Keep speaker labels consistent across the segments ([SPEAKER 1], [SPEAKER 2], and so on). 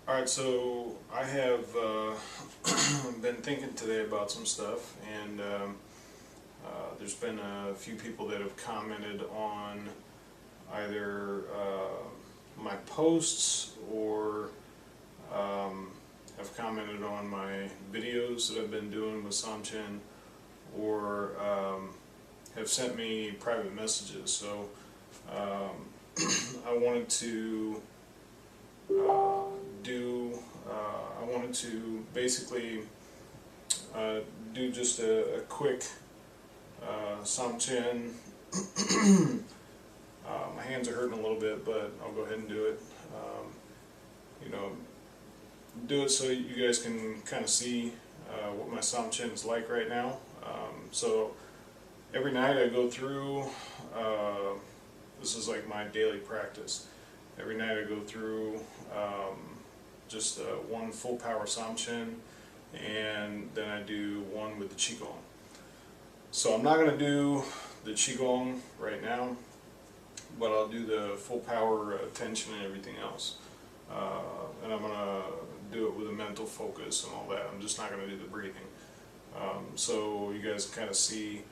[SPEAKER 1] Alright, so I have been thinking today about some stuff, and there's been a few people that have commented on either my posts or have commented on my videos that I've been doing with Sam Chien, or have sent me private messages. So I wanted to I wanted to basically do just a quick Sam Chien. My hands are hurting a little bit, but I'll go ahead and do it. You know, do it so you guys can kind of see what my Sam Chien is like right now. So every night I go through, this is like my daily practice. Every night I go through just one full power Sam Chien, and then I do one with the Qigong. So I'm not going to do the Qigong right now, but I'll do the full power tension and everything else. And I'm going to do it with a mental focus and all that. I'm just not going to do the breathing. So you guys can kind of see,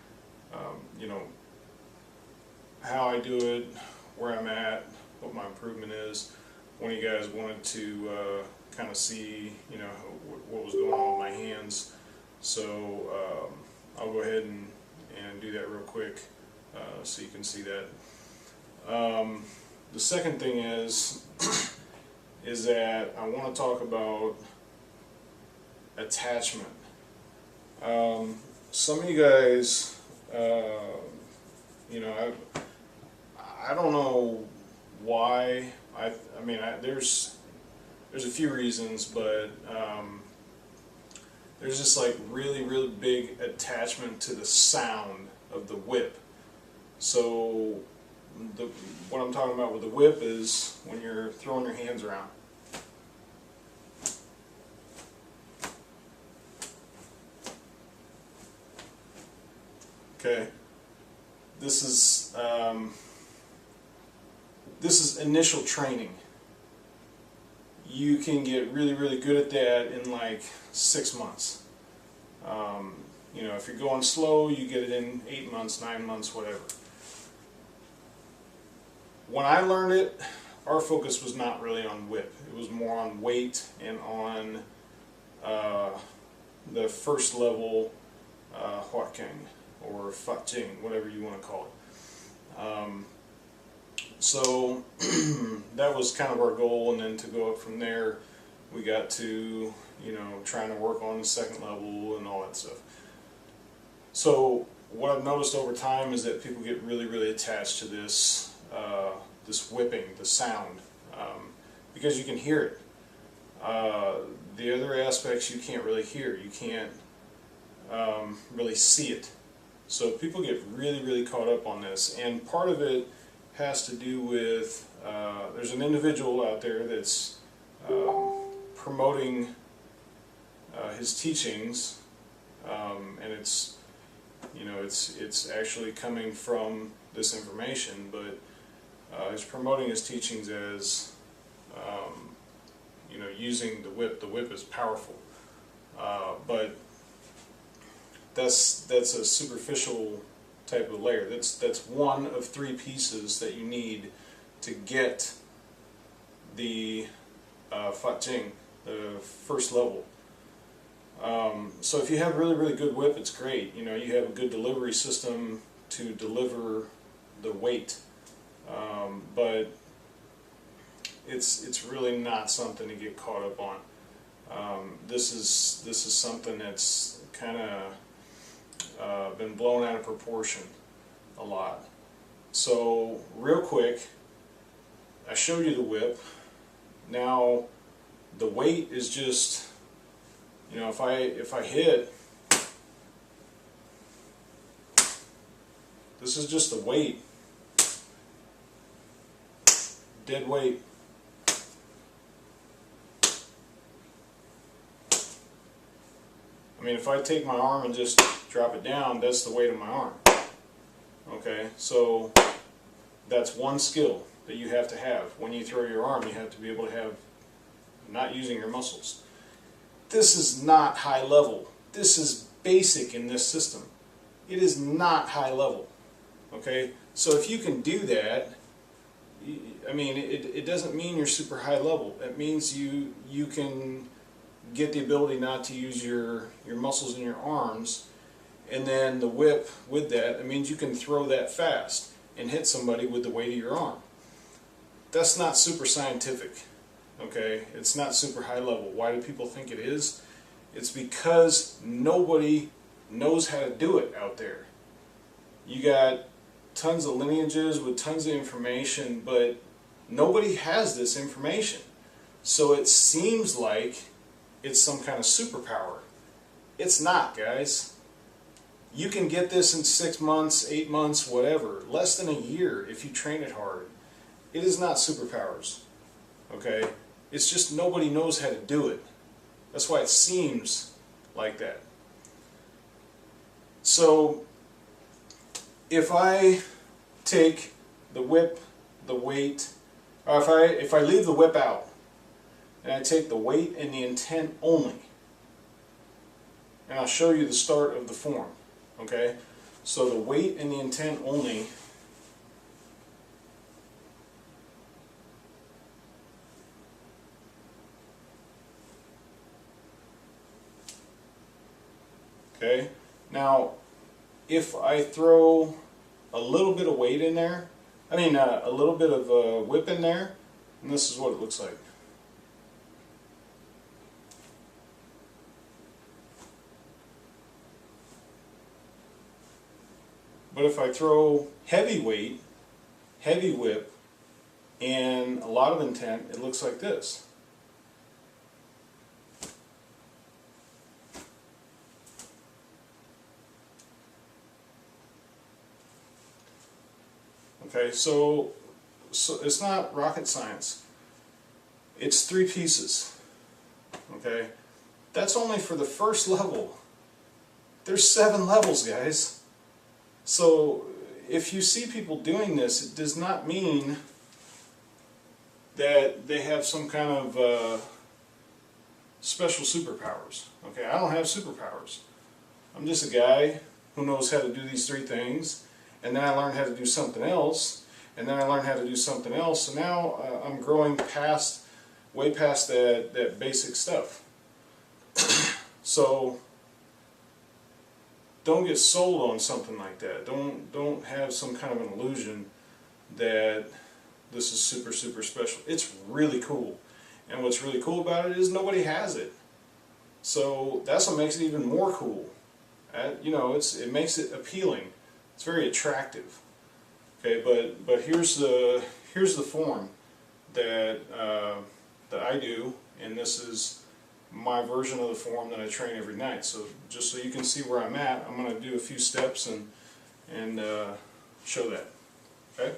[SPEAKER 1] you know, how I do it, where I'm at, what my improvement is. One of you guys wanted to kind of see, you know, what was going on with my hands. So I'll go ahead and do that real quick so you can see that. The second thing is that I want to talk about attachment. Some of you guys, you know, I don't know why. I mean, there's a few reasons, but there's just like really big attachment to the sound of the whip. So what I'm talking about with the whip is when you're throwing your hands around. Okay, this is initial training. You can get really good at that in like 6 months. You know, if you're going slow, you get it in 8 months, 9 months, whatever. When I learned it, our focus was not really on whip. It was more on weight and on the first level Huaking or Fat-Jing, whatever you want to call it. So that was kind of our goal, and then to go up from there, we got to, you know, trying to work on the second level and all that stuff. So what I've noticed over time is that people get really attached to this this whipping, the sound, because you can hear it. The other aspects you can't really hear. You can't really see it. So people get really caught up on this, and part of it has to do with there's an individual out there that's promoting his teachings, and it's, you know, it's actually coming from this information, but he's promoting his teachings as you know, using the whip. The whip is powerful, but that's a superficial type of layer. That's one of 3 pieces that you need to get the Fat-Jing, the first level. So if you have really good whip, it's great. You know, you have a good delivery system to deliver the weight, but it's really not something to get caught up on. This is something that's kind of been blown out of proportion a lot. So real quick, I showed you the whip. Now the weight is just, you know, if I hit, this is just the weight, dead weight. I mean, if I take my arm and just drop it down, that's the weight of my arm. Okay, so that's one skill that you have to have. When you throw your arm, you have to be able to have not using your muscles. This is not high level. This is basic in this system. It is not high level. Okay? So if you can do that, I mean, it doesn't mean you're super high level. It means you can get the ability not to use your muscles in your arms, and then the whip with that, it means you can throw that fast and hit somebody with the weight of your arm. That's not super scientific. Okay? It's not super high level. Why do people think it is? It's because nobody knows how to do it out there. You got tons of lineages with tons of information, but nobody has this information. So it seems like it's some kind of superpower. It's not, guys. You can get this in 6 months, 8 months, whatever, less than a year if you train it hard. It is not superpowers. Okay? It's just nobody knows how to do it. That's why it seems like that. So if I take the whip, the weight, or if I leave the whip out and I take the weight and the intent only, and I'll show you the start of the form. Okay? So the weight and the intent only. Okay? Now, if I throw a little bit of weight in there, a little bit of whip in there, and this is what it looks like. But if I throw heavy weight, heavy whip, and a lot of intent, it looks like this. Okay, so it's not rocket science. It's 3 pieces. Okay, that's only for the first level. There's 7 levels, guys. So if you see people doing this, it does not mean that they have some kind of special superpowers. Okay, I don't have superpowers. I'm just a guy who knows how to do these 3 things, and then I learned how to do something else, and then I learned how to do something else, and now I'm growing way past that basic stuff. So don't get sold on something like that. Don't have some kind of an illusion that this is super, super special. It's really cool. And what's really cool about it is nobody has it. So that's what makes it even more cool. You know, it makes it appealing. It's very attractive. Okay, but here's the form that I do, and this is my version of the form that I train every night. So just so you can see where I'm at, I'm going to do a few steps and show that. Okay?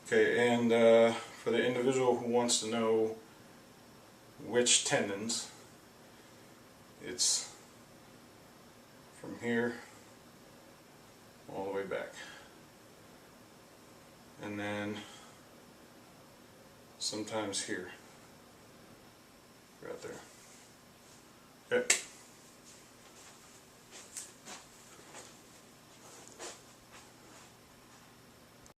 [SPEAKER 1] Okay, and for the individual who wants to know which tendons, it's from here all the way back, and then sometimes here, right there.